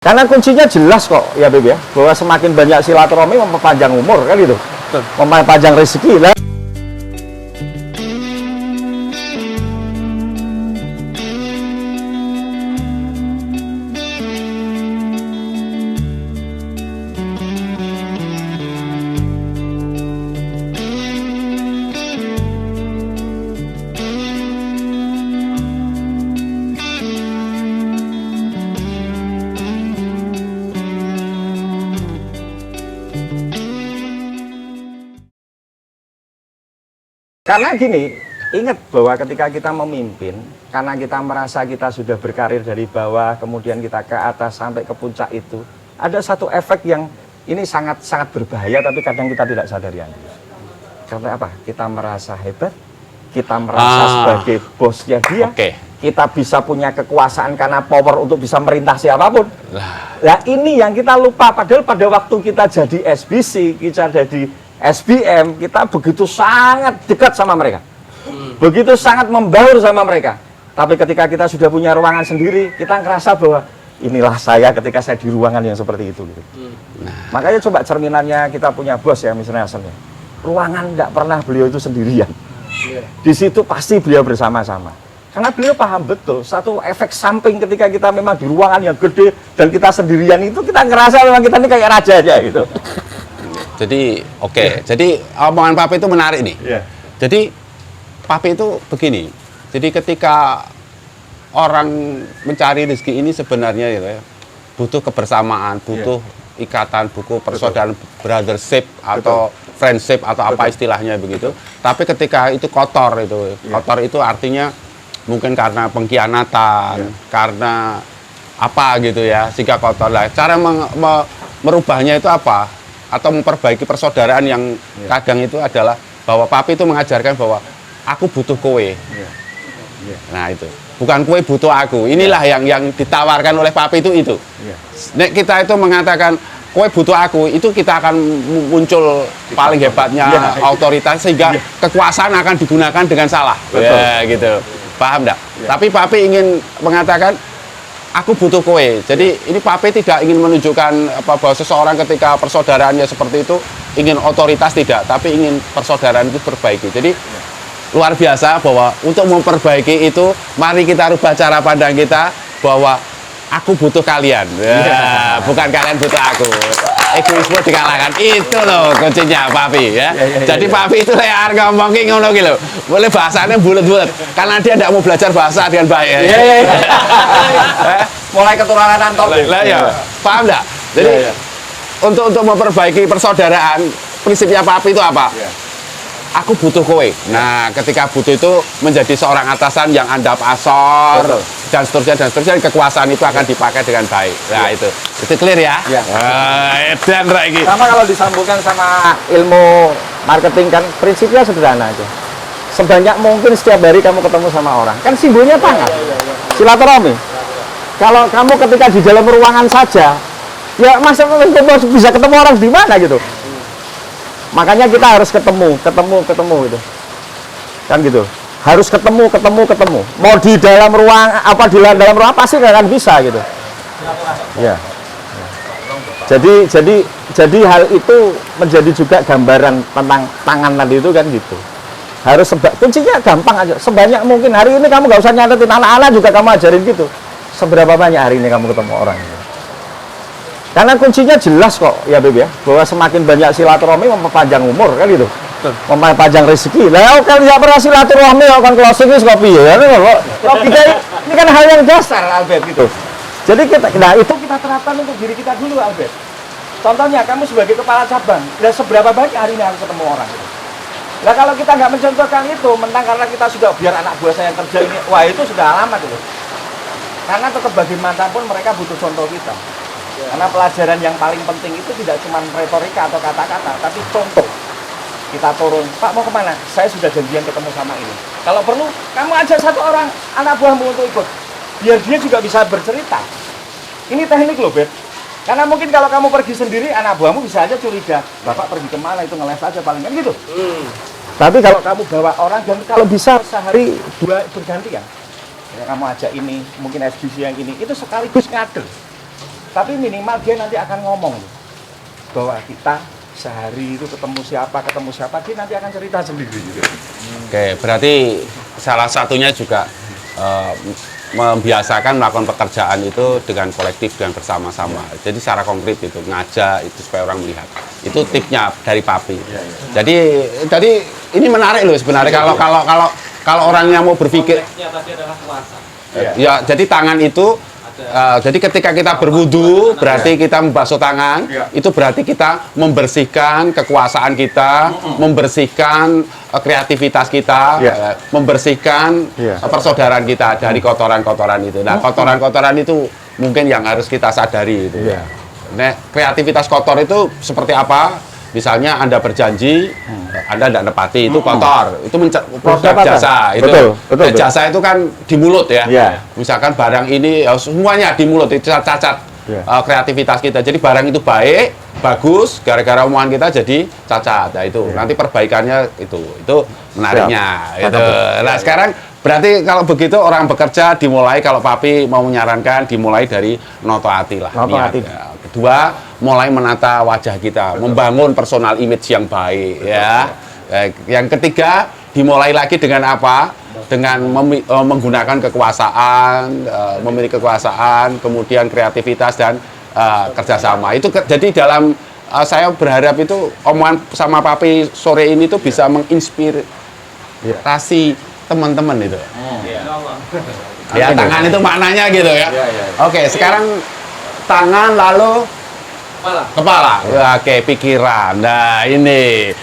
Karena kuncinya jelas kok ya Beb ya, bahwa semakin banyak silaturahmi memperpanjang umur kan gitu. Memperpanjang rezeki lah. Karena gini, ingat bahwa ketika kita memimpin, karena kita merasa kita sudah berkarir dari bawah, kemudian kita ke atas sampai ke puncak itu, ada satu efek yang ini sangat berbahaya, tapi kadang kita tidak sadari. Karena apa? Kita merasa hebat, kita merasa sebagai bosnya dia, kita bisa punya kekuasaan karena power untuk bisa merintah siapapun. Nah ini yang kita lupa, padahal pada waktu kita jadi SBC, kita jadi SBM, kita begitu sangat dekat sama mereka, begitu sangat membaur sama mereka. Tapi ketika kita sudah punya ruangan sendiri, kita ngerasa bahwa inilah saya ketika saya di ruangan yang seperti itu gitu. Makanya coba cerminannya kita punya bos ya, misalnya asalnya ruangan nggak pernah beliau itu sendirian, di situ pasti beliau bersama-sama, karena beliau paham betul satu efek samping ketika kita memang di ruangan yang gede dan kita sendirian itu, kita ngerasa memang kita ini kayak raja aja gitu. Jadi jadi omongan Papi itu menarik nih. Jadi Papi itu begini. Jadi ketika orang mencari rezeki ini sebenarnya gitu ya, butuh kebersamaan, butuh ikatan, butuh persaudaraan, brothership atau friendship atau apa istilahnya begitu. Tapi ketika itu kotor itu artinya mungkin karena pengkhianatan, karena apa gitu ya, sehingga kotor lah. Cara merubahnya itu apa? Atau memperbaiki persaudaraan yang kadang itu adalah bahwa Papi itu mengajarkan bahwa aku butuh kowe. Nah itu, bukan kowe butuh aku. Inilah yang ditawarkan oleh Papi itu. Nek kita itu mengatakan kowe butuh aku, itu kita akan muncul paling hebatnya otoritas, sehingga kekuasaan akan digunakan dengan salah. Ya gitu, paham enggak? Tapi Papi ingin mengatakan aku butuh kowe. Jadi ini Papi tidak ingin menunjukkan bahwa seseorang ketika persaudaraannya seperti itu ingin otoritas, tidak, tapi ingin persaudaraan itu perbaiki. Jadi luar biasa bahwa untuk memperbaiki itu, mari kita rubah cara pandang kita bahwa aku butuh kalian, bukan kalian butuh aku. Egoisme dikalahkan, itu loh kuncinya Papi ya. Jadi Papi itu lear ngomong ki ngono ki lho. Boleh bahasanya bulet-bulet karena dia tidak mau belajar bahasa dengan baik ya. Mulai keturunan Anton. Lah ya, paham enggak? Jadi untuk memperbaiki persaudaraan, prinsipnya Papi itu apa? Aku butuh kowe. Nah, ketika butuh itu menjadi seorang atasan yang andap asor dan seterusnya, kekuasaan itu akan dipakai dengan baik. Nah, itu clear ya? Dan lagi. Sama kalau disambungkan sama ilmu marketing kan prinsipnya sederhana aja. Sebanyak mungkin setiap hari kamu ketemu sama orang. Kan simbolnya tangan. Silaturahmi. Kalau kamu ketika di dalam ruangan saja, ya masa bisa ketemu orang di mana gitu. Makanya kita harus ketemu gitu. Kan gitu. Harus ketemu. Mau di dalam ruang apa di dalam ruang pasti nggak akan bisa gitu. Ya. Jadi hal itu menjadi juga gambaran tentang tangan tadi itu kan gitu. Harus kuncinya gampang aja. Sebanyak mungkin hari ini kamu nggak usah nyatetin, anak-anak juga kamu ajarin gitu. Seberapa banyak hari ini kamu ketemu orang gitu. Karena kuncinya jelas kok ya Beb ya, bahwa semakin banyak silaturahmi memperpanjang umur kan gitu. Memperpanjang rezeki. Lah kan tidak pernah silaturahmi kan closing wis kopi ya. Logika ini kan hal yang dasar Albert gitu. Jadi itu kita terapkan untuk diri kita dulu Albert. Contohnya kamu sebagai kepala cabang, dan seberapa banyak hari ini harus ketemu orang gitu. Nah kalau kita nggak mencontohkan itu, mentang karena kita sudah biar anak buah saya yang kerja ini, wah itu sudah alamat itu. Karena tetap bagaimanapun mereka butuh contoh kita. Karena pelajaran yang paling penting itu tidak cuma retorika atau kata-kata, tapi contoh. Kita turun, Pak mau kemana? Saya sudah janjian ketemu sama ini. Kalau perlu, kamu ajak satu orang anak buahmu untuk ikut. Biar dia juga bisa bercerita. Ini teknik loh, Beb. Karena mungkin kalau kamu pergi sendiri, anak buahmu bisa aja curiga. Bapak pergi kemana, itu ngeles aja paling kan gitu. Tapi kalau kamu bawa orang, dan kalau bisa sehari 2 berganti ya. Kamu ajak ini, mungkin SBC yang ini, itu sekaligus ngader. Tapi minimal dia nanti akan ngomong bahwa kita sehari itu ketemu siapa, dia nanti akan cerita sendiri juga. Oke, berarti salah satunya juga membiasakan melakukan pekerjaan itu dengan kolektif, dengan bersama-sama. Jadi secara konkret itu ngajak itu supaya orang melihat. Itu tipnya dari Papi. Jadi ini menarik loh sebenarnya kalau orang yang mau berpikir. Tadi adalah kuasa. Ya, jadi tangan itu jadi ketika kita berwudu berarti kita membasuh tangan, itu berarti kita membersihkan kekuasaan kita, membersihkan kreativitas kita, membersihkan persaudaraan kita dari kotoran-kotoran itu. Nah, kotoran-kotoran itu mungkin yang harus kita sadari itu. Nah, kreativitas kotor itu seperti apa? Misalnya Anda berjanji, Anda tidak nepati, itu kotor, itu produk jasa. Itu betul. Jasa itu kan di mulut ya. Misalkan barang ini semuanya di mulut, itu cacat kreativitas kita. Jadi barang itu baik, bagus, gara-gara omongan kita jadi cacat. Nah itu nanti perbaikannya itu menariknya. Itu. Nah sekarang berarti kalau begitu orang bekerja dimulai, kalau Papi mau menyarankan dimulai dari noto hati lah. Ya. Kedua, mulai menata wajah kita, membangun personal image yang baik ya. Yang ketiga, dimulai lagi dengan apa? Dengan menggunakan kekuasaan, memiliki kekuasaan, kemudian kreativitas dan kerjasama. Itu jadi dalam saya berharap itu omongan sama Papi sore ini tuh bisa menginspirasi teman-teman itu. Ya, tangan itu maknanya gitu ya. Oke, sekarang tangan lalu kepala. Oke, pikiran. Nah, ini